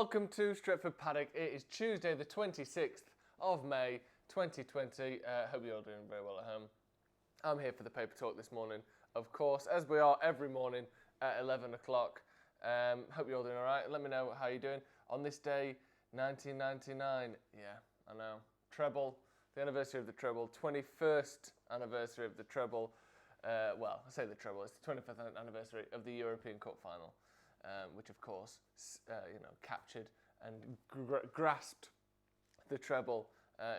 Welcome to Stretford Paddock. It is Tuesday the 26th of May 2020. Hope you're all doing very well at home. I'm here for the paper talk this morning, of course, as we are every morning at 11 o'clock. Hope you're all doing all right. Let me know how you're doing. On this day, 1999, yeah, I know, Treble, the anniversary of the Treble, 21st anniversary of the Treble. Well, I say the Treble, it's the 25th anniversary of the European Cup final. Which of course, captured and grasped the treble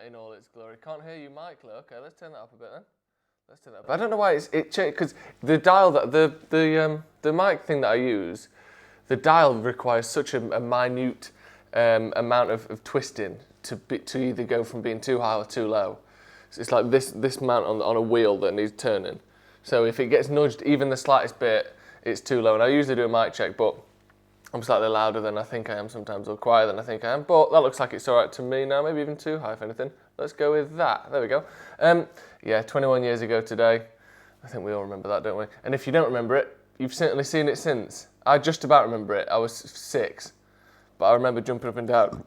in all its glory. Can't hear you, Mike. Okay, let's turn that up a bit then. Let's turn that up. I don't know why it changed, because the dial that the mic thing that I use, the dial requires such a minute amount of twisting to either go from being too high or too low. So it's like this amount on a wheel that needs turning. So if it gets nudged even the slightest bit, it's too low. And I usually do a mic check, but I'm slightly louder than I think I am sometimes, or quieter than I think I am. But that looks like it's all right to me now, maybe even too high if anything. Let's go with that. There we go. 21 years ago today. I think we all remember that, don't we? And if you don't remember it, you've certainly seen it since. I just about remember it. I was 6. But I remember jumping up and down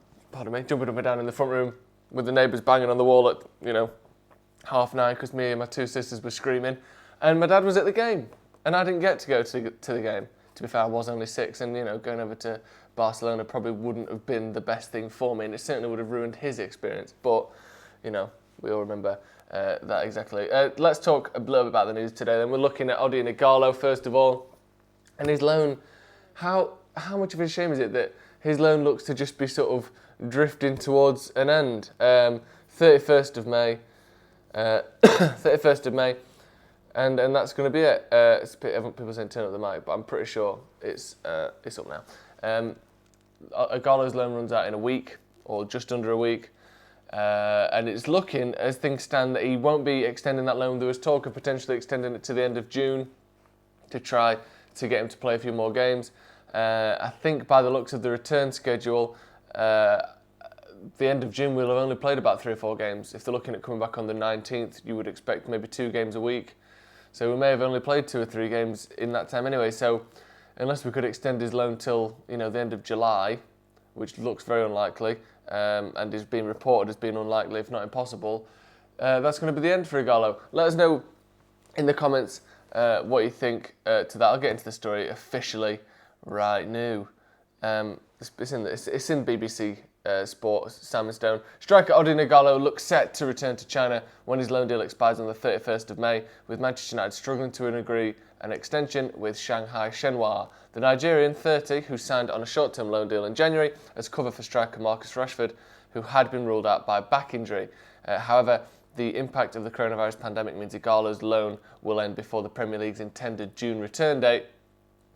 in the front room with the neighbours banging on the wall at, 9:30 because me and my 2 sisters were screaming. And my dad was at the game. And I didn't get to go to the game. To be fair, I was only 6, and going over to Barcelona probably wouldn't have been the best thing for me, and it certainly would have ruined his experience. But we all remember that exactly. Let's talk a little bit about the news today. Then we're looking at Odion Ighalo first of all, and his loan. How much of a shame is it that his loan looks to just be sort of drifting towards an end? 31st of May. 31st of May. And that's going to be it. People saying turn up the mic, but I'm pretty sure it's up now. Ighalo's loan runs out in a week, or just under a week. And it's looking, as things stand, that he won't be extending that loan. There was talk of potentially extending it to the end of June to try to get him to play a few more games. I think by the looks of the return schedule, the end of June we'll have only played about 3 or 4 games. If they're looking at coming back on the 19th, you would expect maybe 2 games a week. So we may have only played 2 or 3 games in that time anyway. So unless we could extend his loan till the end of July, which looks very unlikely, and is being reported as being unlikely, if not impossible, that's going to be the end for Ighalo. Let us know in the comments what you think to that. I'll get into the story officially right now. It's in BBC Sport, Salmon Stone. Striker Odion Ighalo looks set to return to China when his loan deal expires on the 31st of May, with Manchester United struggling to agree an extension with Shanghai Shenhua. The Nigerian, 30, who signed on a short-term loan deal in January as cover for striker Marcus Rashford, who had been ruled out by back injury. However, the impact of the coronavirus pandemic means Ighalo's loan will end before the Premier League's intended June return date,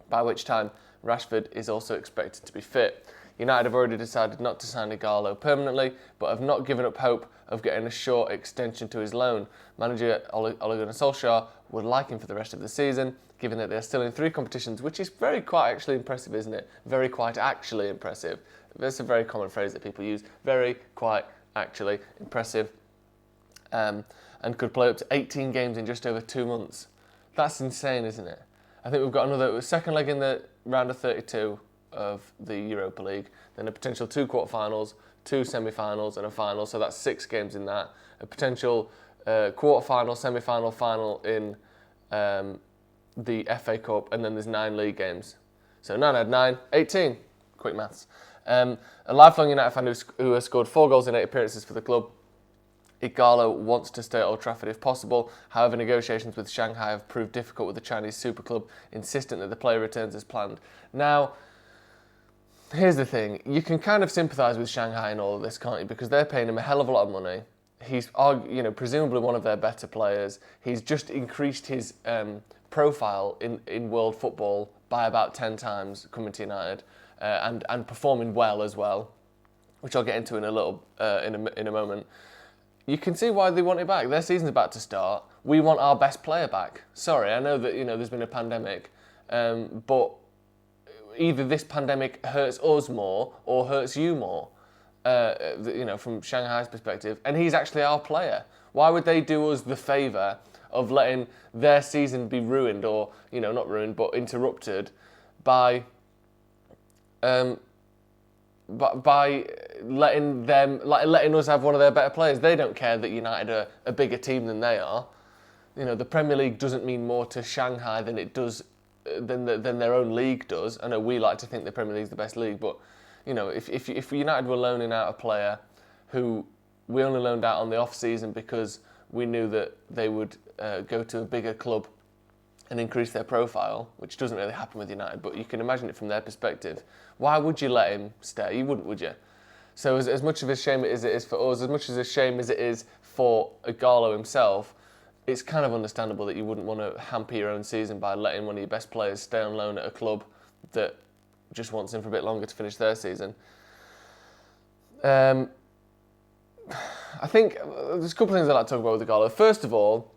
by which time Rashford is also expected to be fit. United have already decided not to sign Ighalo permanently, but have not given up hope of getting a short extension to his loan. Manager Ole Gunnar Solskjaer would like him for the rest of the season, given that they're still in 3 competitions, which is quite actually impressive, isn't it? Very quite actually impressive. That's a very common phrase that people use. Very quite actually impressive. And could play up to 18 games in just over 2 months. That's insane, isn't it? I think we've got another second leg in the round of 32 of the Europa League, then a potential 2 quarterfinals, 2 semi-finals and a final, so that's 6 games in that. A potential quarterfinal, semi-final, final in the FA Cup, and then there's 9 league games. So 9 out of 9, 18. Quick maths. A lifelong United fan who has scored 4 goals in 8 appearances for the club. Ighalo wants to stay at Old Trafford if possible. However, negotiations with Shanghai have proved difficult, with the Chinese super club insistent that the player returns as planned. Now, here's the thing. You can kind of sympathise with Shanghai in all of this, can't you? Because they're paying him a hell of a lot of money. He's, presumably one of their better players. He's just increased his profile in world football by about 10 times coming to United, and performing well as well, which I'll get into in a little in a moment. You can see why they want it back. Their season's about to start. We want our best player back. Sorry, I know that there's been a pandemic, but either this pandemic hurts us more or hurts you more, from Shanghai's perspective. And he's actually our player. Why would they do us the favour of letting their season be ruined, or not ruined, but interrupted by by letting us have one of their better players. They don't care that United are a bigger team than they are. You know, the Premier League doesn't mean more to Shanghai than it does than their own league does. I know we like to think the Premier League's the best league, but you know, if United were loaning out a player who we only loaned out on the off season because we knew that they would go to a bigger club and increase their profile, which doesn't really happen with United, but you can imagine it from their perspective. Why would you let him stay? You wouldn't, would you? So as much of a shame as it is for us, as much as a shame as it is for Ighalo himself, it's kind of understandable that you wouldn't want to hamper your own season by letting one of your best players stay on loan at a club that just wants him for a bit longer to finish their season. I think there's a couple of things I'd like to talk about with Ighalo. First of all,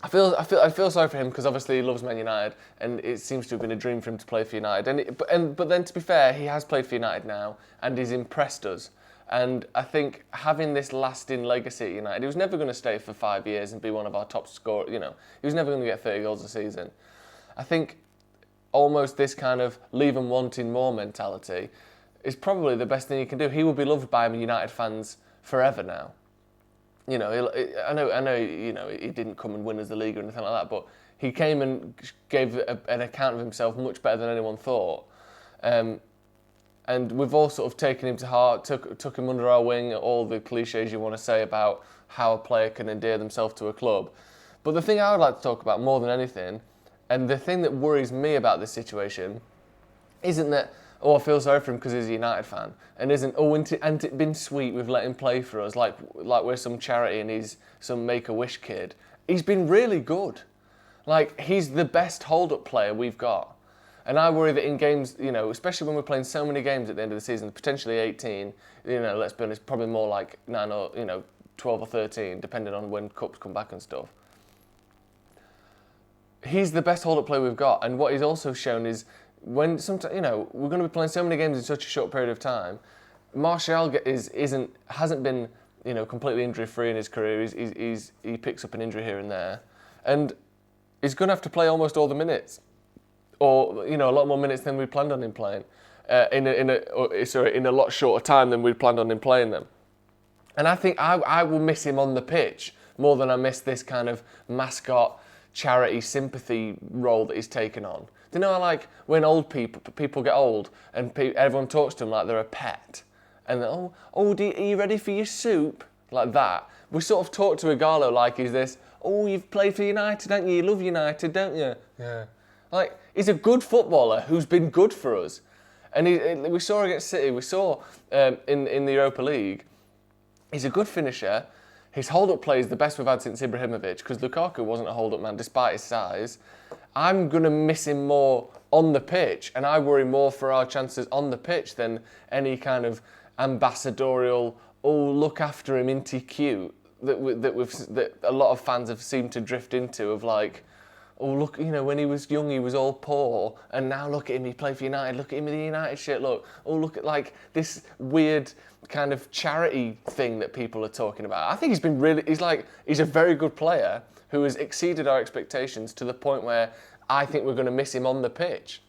I feel sorry for him because obviously he loves Man United and it seems to have been a dream for him to play for United. But then to be fair, he has played for United now and he's impressed us. And I think having this lasting legacy at United, he was never going to stay for 5 years and be one of our top scorers. You know, he was never going to get 30 goals a season. I think almost this kind of leave them wanting more mentality is probably the best thing you can do. He will be loved by United fans forever now. You know, I know. You know, he didn't come and win us the league or anything like that, but he came and gave an account of himself much better than anyone thought. And we've all sort of taken him to heart, took him under our wing, all the cliches you want to say about how a player can endear themselves to a club. But the thing I would like to talk about more than anything, and the thing that worries me about this situation, isn't that, oh, I feel sorry for him because he's a United fan, and isn't, oh, and it been sweet, we've let him play for us, like we're some charity and he's some Make-A-Wish kid. He's been really good. Like, he's the best hold-up player we've got. And I worry that in games, you know, especially when we're playing so many games at the end of the season, potentially 18, you know, let's be honest, probably more like 9 or, 12 or 13, depending on when cups come back and stuff. He's the best hold-up player we've got. And what he's also shown is when sometimes, you know, we're going to be playing so many games in such a short period of time, Martial hasn't been, you know, completely injury-free in his career. He picks up an injury here and there. And he's going to have to play almost all the minutes. Or, you know, a lot more minutes than we planned on him playing, in a lot shorter time than we'd planned on him playing them. And I think I will miss him on the pitch more than I miss this kind of mascot, charity, sympathy role that he's taken on. Do you know, like when old people get old and everyone talks to them like they're a pet, and are you ready for your soup? Like that. We sort of talk to Ighalo like he's this, oh, you've played for United, don't you? You love United, don't you? Yeah. Like, he's a good footballer who's been good for us. And we saw against City, we saw in the Europa League, he's a good finisher. His hold-up play is the best we've had since Ibrahimovic, because Lukaku wasn't a hold-up man despite his size. I'm going to miss him more on the pitch, and I worry more for our chances on the pitch than any kind of ambassadorial, oh, look after him, inty cute, that a lot of fans have seemed to drift into, of like, oh, look, you know, when he was young, he was all poor, and now look at him, he played for United, look at him in the United shirt, look. Oh, look at, like, this weird kind of charity thing that people are talking about. I think he's a very good player who has exceeded our expectations to the point where I think we're going to miss him on the pitch.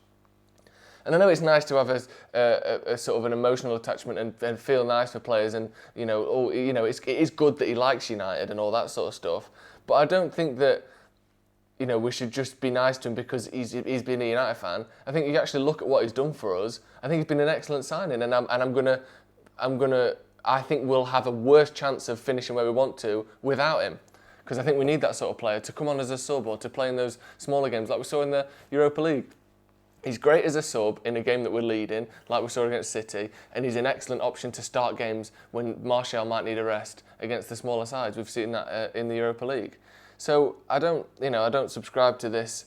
And I know it's nice to have a sort of an emotional attachment and feel nice for players, and, you know, it is good that he likes United and all that sort of stuff, but I don't think that, you know, we should just be nice to him because he's been a United fan. I think you actually look at what he's done for us. I think he's been an excellent signing, and I think we'll have a worse chance of finishing where we want to without him, because I think we need that sort of player to come on as a sub or to play in those smaller games like we saw in the Europa League. He's great as a sub in a game that we're leading, like we saw against City, and he's an excellent option to start games when Martial might need a rest against the smaller sides. We've seen that in the Europa League. So I don't subscribe to this,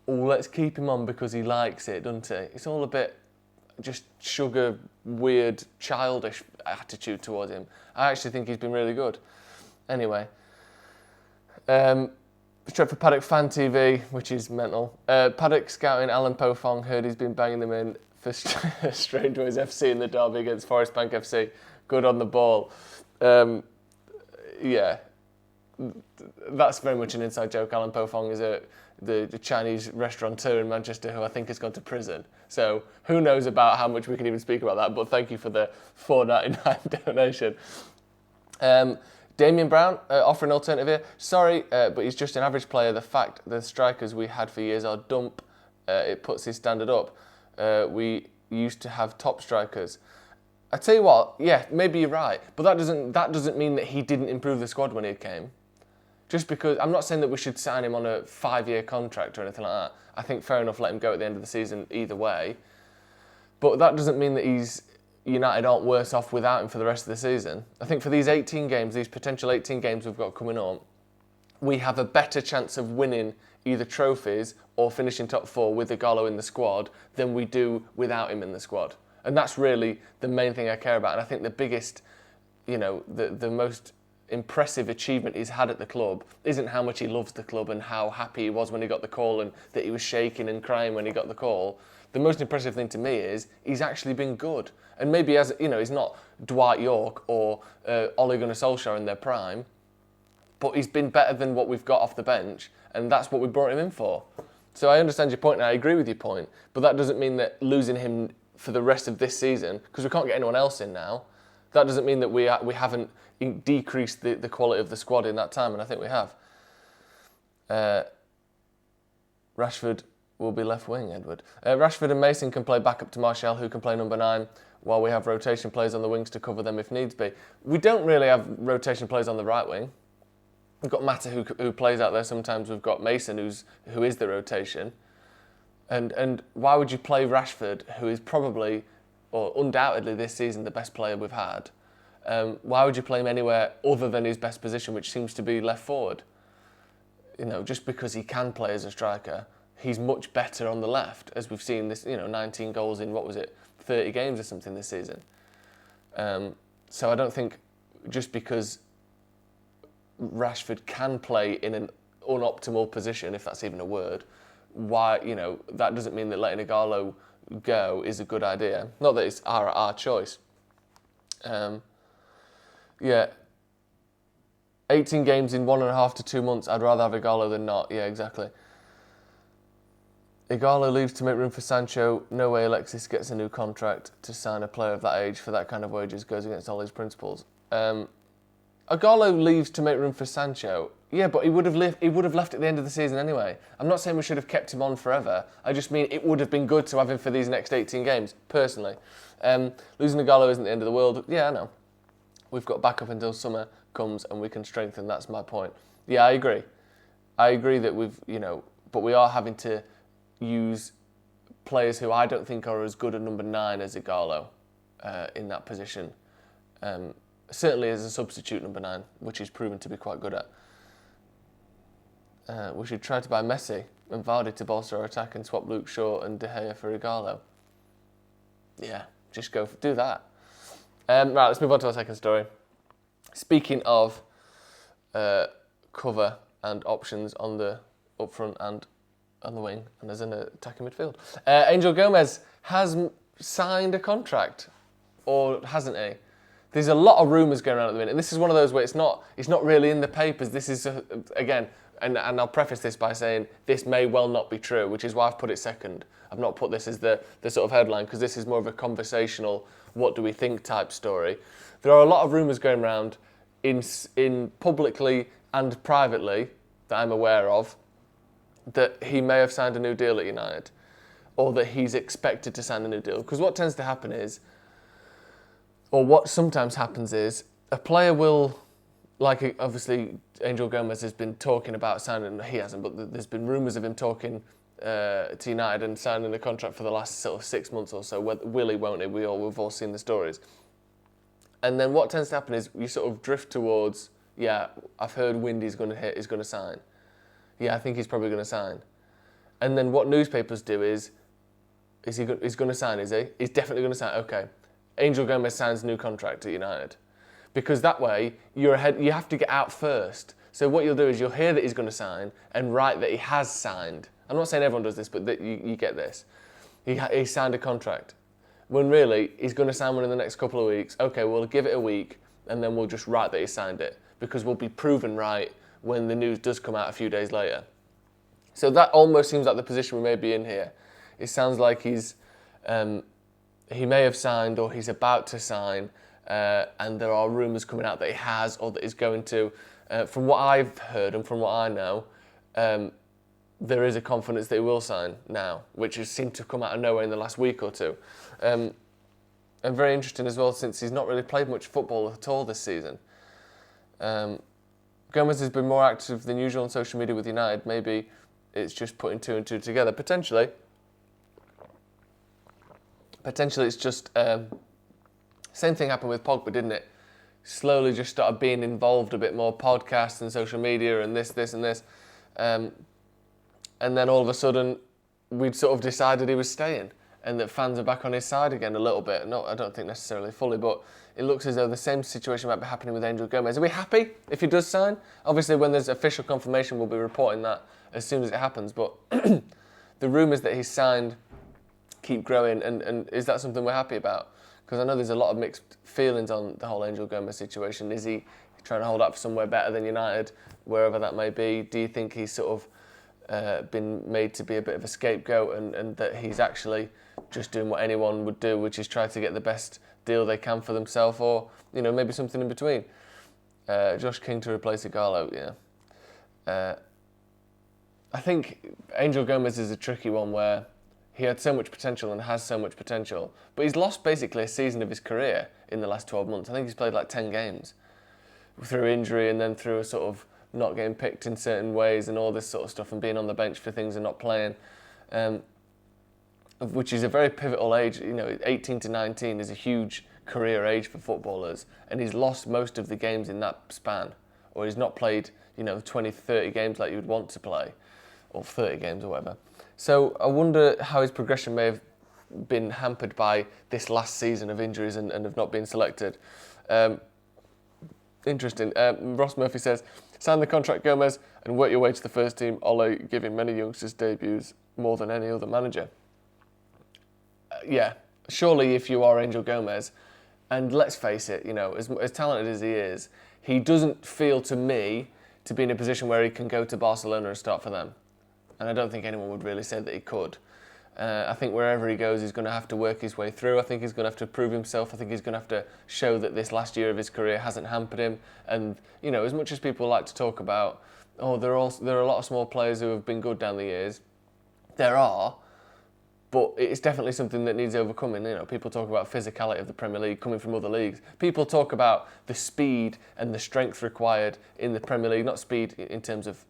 oh, let's keep him on because he likes it, doesn't he? It's all a bit just sugar, weird, childish attitude towards him. I actually think he's been really good. Anyway, Stretford Paddock Fan TV, which is mental. Paddock scouting Alan Pofong, heard he's been banging them in for Strangeways FC in the derby against Forest Bank FC. Good on the ball. Yeah. that's very much an inside joke. Alan Pofong is the Chinese restaurateur in Manchester who I think has gone to prison. So who knows about how much we can even speak about that, but thank you for the $4.99 donation. Damien Brown, offering alternative here. Sorry, but he's just an average player. The fact the strikers we had for years are dump, it puts his standard up. We used to have top strikers. I tell you what, yeah, maybe you're right, but that doesn't mean that he didn't improve the squad when he came. Just because, I'm not saying that we should sign him on a 5-year contract or anything like that. I think fair enough, let him go at the end of the season either way. But that doesn't mean that United aren't worse off without him for the rest of the season. I think for these 18 games, these potential 18 games we've got coming up, we have a better chance of winning either trophies or finishing top 4 with Ighalo in the squad than we do without him in the squad. And that's really the main thing I care about. And I think the biggest, the most impressive achievement he's had at the club isn't how much he loves the club and how happy he was when he got the call and that he was shaking and crying when he got the call. The most impressive thing to me is he's actually been good. And maybe he's not Dwight York or Ole Gunnar Solskjaer in their prime, but he's been better than what we've got off the bench, and that's what we brought him in for. So I understand your point, and I agree with your point, but that doesn't mean that losing him for the rest of this season, because we can't get anyone else in now, that doesn't mean that we haven't decreased the quality of the squad in that time, and I think we have. Rashford will be left wing, Edward. Rashford and Mason can play backup to Martial, who can play number 9, while we have rotation players on the wings to cover them if needs be. We don't really have rotation players on the right wing. We've got Mata who plays out there sometimes. We've got Mason who is the rotation. And why would you play Rashford, who is probably, or undoubtedly this season, the best player we've had? Why would you play him anywhere other than his best position, which seems to be left forward? Just because he can play as a striker, he's much better on the left, as we've seen this, 19 goals in, 30 games or something this season. So I don't think just because Rashford can play in an unoptimal position, if that's even a word, why, that doesn't mean that letting Ighalo go is a good idea. Not that it's our choice. 18 games in 1.5 to 2 months, I'd rather have Ighalo than not. Yeah, exactly. Ighalo leaves to make room for Sancho. No way Alexis gets a new contract. To sign a player of that age for that kind of wages goes against all his principles. Ighalo leaves to make room for Sancho. Yeah, but he would have left at the end of the season anyway. I'm not saying we should have kept him on forever. I just mean it would have been good to have him for these next 18 games, personally. Losing Ighalo isn't the end of the world. Yeah, I know. We've got backup until summer comes and we can strengthen. That's my point. Yeah, I agree. I agree that but we are having to use players who I don't think are as good at number 9 as Ighalo in that position. Certainly as a substitute number 9, which he's proven to be quite good at. We should try to buy Messi and Vardy to bolster our attack and swap Luke Shaw and De Gea for Ighalo. Yeah, just do that. Right, let's move on to our second story. Speaking of cover and options on the up front and on the wing and as an attacking midfield. Angel Gomes has signed a contract, or hasn't he? There's a lot of rumours going around at the minute, and this is one of those where it's not really in the papers. This is, again, and I'll preface this by saying this may well not be true, which is why I've put it second. I've not put this as the sort of headline, because this is more of a conversational, what do we think type story. There are a lot of rumours going around in publicly and privately that I'm aware of, that he may have signed a new deal at United, or that he's expected to sign a new deal. Because what tends to happen is, or what sometimes happens is, a player will, like obviously Angel Gomes has been talking about signing, he hasn't, but there's been rumours of him talking to United and signing a contract for the last sort of 6 months or so. Will he, won't he? We've all seen the stories. And then what tends to happen is you sort of drift towards, yeah, I've heard wind he's going to sign. Yeah, I think he's probably going to sign. And then what newspapers do is he's going to sign, is he? He's definitely going to sign. Okay. Angel Gomes signs a new contract at United. Because that way, you're ahead. You have to get out first. So what you'll do is you'll hear that he's going to sign and write that he has signed. I'm not saying everyone does this, but that you get this. He signed a contract. When really, he's going to sign one in the next couple of weeks. Okay, we'll give it a week, and then we'll just write that he signed it. Because we'll be proven right when the news does come out a few days later. So that almost seems like the position we may be in here. It sounds like he may have signed or he's about to sign, and there are rumours coming out that he has or that he's going to. From what I've heard and from what I know, there is a confidence that he will sign now, which has seemed to come out of nowhere in the last week or two. And very interesting as well, since he's not really played much football at all this season. Gomes has been more active than usual on social media with United. Maybe it's just putting two and two together. Potentially it's just same thing happened with Pogba, didn't it? Slowly just started being involved a bit more, podcasts and social media and this and this. And then all of a sudden, we'd sort of decided he was staying and that fans are back on his side again a little bit. No, I don't think necessarily fully, but it looks as though the same situation might be happening with Angel Gomes. Are we happy if he does sign? Obviously, when there's official confirmation, we'll be reporting that as soon as it happens. But the rumours that he's signed keep growing, and is that something we're happy about? Because I know there's a lot of mixed feelings on the whole Angel Gomes situation. Is he trying to hold up for somewhere better than United, wherever that may be? Do you think he's sort of been made to be a bit of a scapegoat and that he's actually just doing what anyone would do, which is try to get the best deal they can for themselves, or maybe something in between? Josh King to replace Ighalo, yeah. I think Angel Gomes is a tricky one where he had so much potential and has so much potential, but he's lost basically a season of his career in the last 12 months. I think he's played like 10 games through injury and then through a sort of not getting picked in certain ways and all this sort of stuff and being on the bench for things and not playing, which is a very pivotal age. 18 to 19 is a huge career age for footballers, and he's lost most of the games in that span, or he's not played 20, 30 games like you would want to play, or 30 games or whatever. So I wonder how his progression may have been hampered by this last season of injuries and of not being selected. Interesting. Ross Murphy says, sign the contract, Gomes, and work your way to the first team. Ole giving many youngsters debuts more than any other manager. Yeah, surely if you are Angel Gomes, and let's face it, as talented as he is, he doesn't feel to me to be in a position where he can go to Barcelona and start for them. And I don't think anyone would really say that he could. I think wherever he goes, he's going to have to work his way through. I think he's going to have to prove himself. I think he's going to have to show that this last year of his career hasn't hampered him. And, as much as people like to talk about, there are a lot of small players who have been good down the years. There are, but it's definitely something that needs overcoming. People talk about physicality of the Premier League coming from other leagues. People talk about the speed and the strength required in the Premier League, not speed in terms of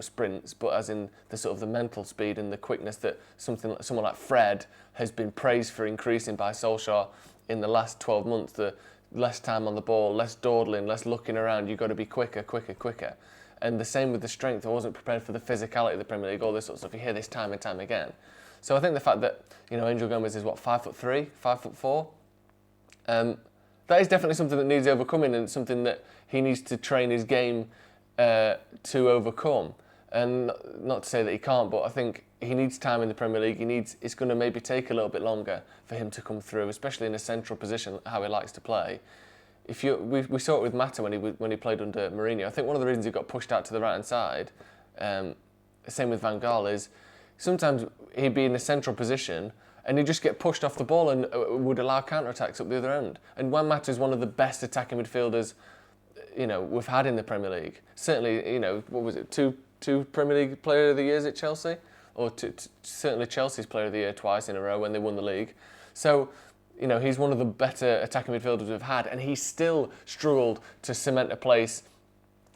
sprints, but as in the sort of the mental speed and the quickness that someone like Fred has been praised for increasing by Solskjaer in the last 12 months. The less time on the ball, less dawdling, less looking around. You've got to be quicker. And the same with the strength. I wasn't prepared for the physicality of the Premier League, all this sort of stuff. You hear this time and time again. So I think the fact that Angel Gomes is 5'3", 5'4", that is definitely something that needs overcoming, and something that he needs to train his game to overcome. And not to say that he can't, but I think he needs time in the Premier League. It's going to maybe take a little bit longer for him to come through, especially in a central position, how he likes to play. We saw it with Mata when he played under Mourinho. I think one of the reasons he got pushed out to the right hand side, same with Van Gaal, is sometimes he'd be in a central position and he'd just get pushed off the ball and would allow counter-attacks up the other end. And Juan Mata is one of the best attacking midfielders we've had in the Premier League. Certainly, what was it, two Premier League Player of the Years at Chelsea? Or certainly Chelsea's Player of the Year twice in a row when they won the league. So, he's one of the better attacking midfielders we've had, and he still struggled to cement a place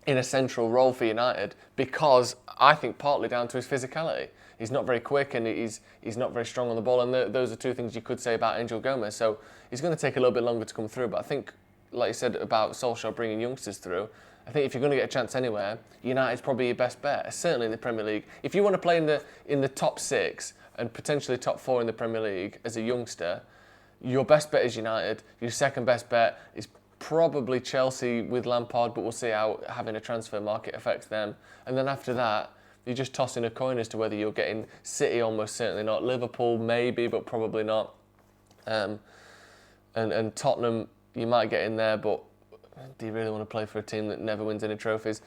in a central role for United because I think partly down to his physicality. He's not very quick and he's not very strong on the ball, and those are two things you could say about Angel Gomes. So he's going to take a little bit longer to come through, but I think, like you said about Solskjaer bringing youngsters through, I think if you're going to get a chance anywhere, United's probably your best bet, certainly in the Premier League. If you want to play in the top 6 and potentially top 4 in the Premier League as a youngster, your best bet is United. Your second best bet is probably Chelsea with Lampard, but we'll see how having a transfer market affects them. And then after that, you're just tossing a coin as to whether you're getting City, almost certainly not. Liverpool, maybe, but probably not. And Tottenham, you might get in there, but do you really want to play for a team that never wins any trophies?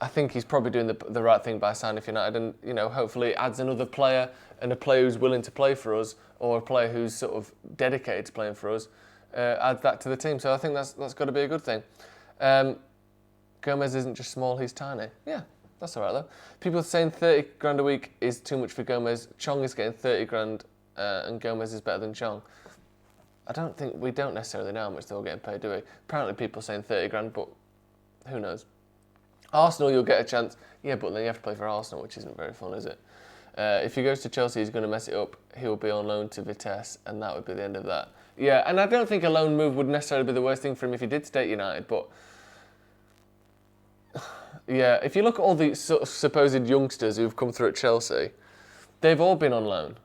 I think he's probably doing the right thing by signing for United, and hopefully adds another player, and a player who's willing to play for us, or a player who's sort of dedicated to playing for us, adds that to the team. So I think that's got to be a good thing. Gomes isn't just small, he's tiny. Yeah, that's all right though. People are saying 30 grand a week is too much for Gomes. Chong is getting 30 grand, and Gomes is better than Chong. We don't necessarily know how much they're all getting paid, do we? Apparently people are saying 30 grand, but who knows? Arsenal, you'll get a chance. Yeah, but then you have to play for Arsenal, which isn't very fun, is it? If he goes to Chelsea, he's going to mess it up. He'll be on loan to Vitesse, and that would be the end of that. Yeah, and I don't think a loan move would necessarily be the worst thing for him if he did stay at United, but yeah, if you look at all the sort of supposed youngsters who've come through at Chelsea, they've all been on loan,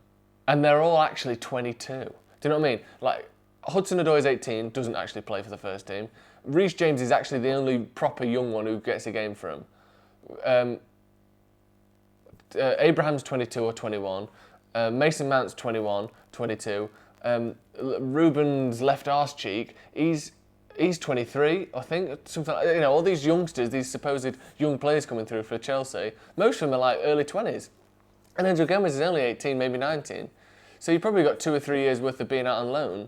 and they're all actually 22. Do you know what I mean? Like, Hudson-Odoi is 18, doesn't actually play for the first team. Reece James is actually the only proper young one who gets a game for him. Abraham's 22 or 21. Mason Mount's 21, 22. Ruben's left arse cheek, he's 23, I think. Something like, all these youngsters, these supposed young players coming through for Chelsea, most of them are like early 20s. And Angel Gomes is only 18, maybe 19. So you've probably got 2 or 3 years worth of being out on loan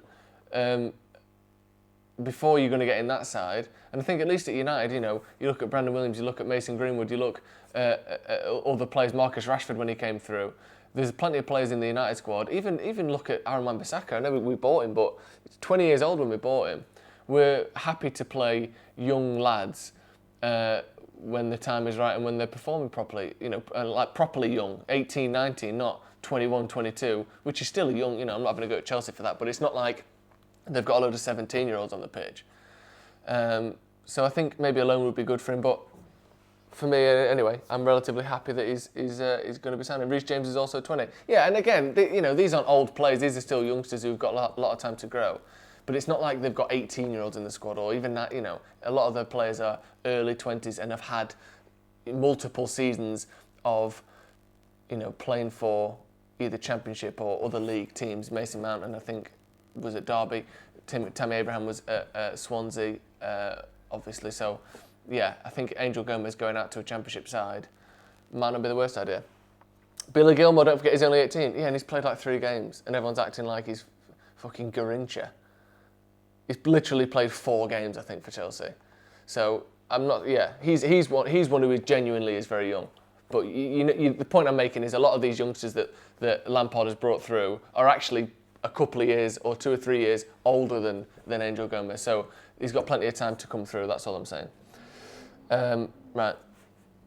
before you're going to get in that side. And I think at least at United, you look at Brandon Williams, you look at Mason Greenwood, you look at all the players, Marcus Rashford when he came through. There's plenty of players in the United squad. Even look at Aaron Wan-Bissaka. I know we bought him, but he's 20 years old when we bought him. We're happy to play young lads when the time is right and when they're performing properly, like properly young, 18, 19, not 21, 22, which is still a young, I'm not going to go to Chelsea for that, but it's not like they've got a load of 17-year-olds on the pitch. So I think maybe a loan would be good for him, but for me, anyway, I'm relatively happy that he's going to be signing. Reece James is also 20. Yeah, and again, these aren't old players. These are still youngsters who've got a lot of time to grow. But it's not like they've got 18-year-olds in the squad, or even that, a lot of the players are early 20s and have had multiple seasons of, playing for either Championship or other league teams. Mason Mount, and I think, was at Derby. Tammy Abraham was at Swansea, obviously. So, yeah, I think Angel Gomes going out to a Championship side might not be the worst idea. Billy Gilmore, don't forget, he's only 18. Yeah, and he's played like 3 games, and everyone's acting like he's fucking Garrincha. He's literally played 4 games, I think, for Chelsea. So I'm not. Yeah, he's one who genuinely is very young. But the point I'm making is a lot of these youngsters that Lampard has brought through are actually a couple of years or 2 or 3 years older than Angel Gomes. So he's got plenty of time to come through. That's all I'm saying. Right,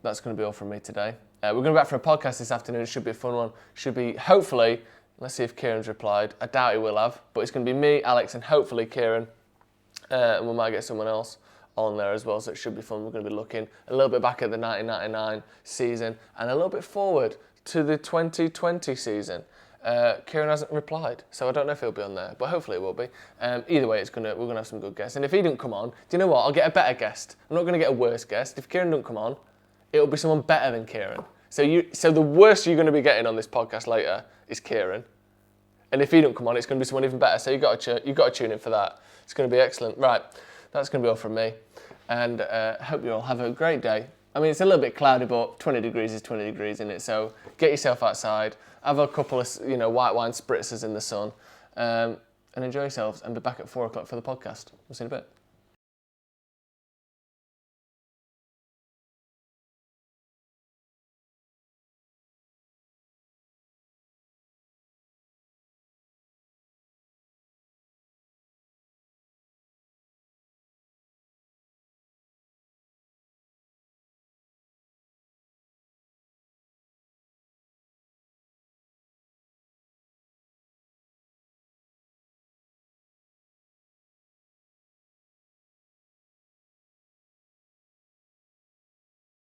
that's going to be all from me today. We're going to be back for a podcast this afternoon. It should be a fun one. Should be, hopefully, let's see if Kieran's replied. I doubt he will have, but it's going to be me, Alex, and hopefully Kieran. And we might get someone else on there as well, so it should be fun. We're going to be looking a little bit back at the 1999 season and a little bit forward to the 2020 season. Kieran hasn't replied, so I don't know if he'll be on there, but hopefully it will be. Either way, we're going to have some good guests. And if he didn't come on, do you know what? I'll get a better guest. I'm not going to get a worse guest. If Kieran don't come on, it'll be someone better than Kieran. So the worst you're going to be getting on this podcast later is Kieran. And if he don't come on, it's going to be someone even better. So you've got to tune in for that. It's going to be excellent. Right, that's going to be all from me. And hope you all have a great day. I mean, it's a little bit cloudy, but 20 degrees is 20 degrees, isn't it? So get yourself outside, have a couple of white wine spritzers in the sun, and enjoy yourselves. And be back at 4 o'clock for the podcast. We'll see you in a bit.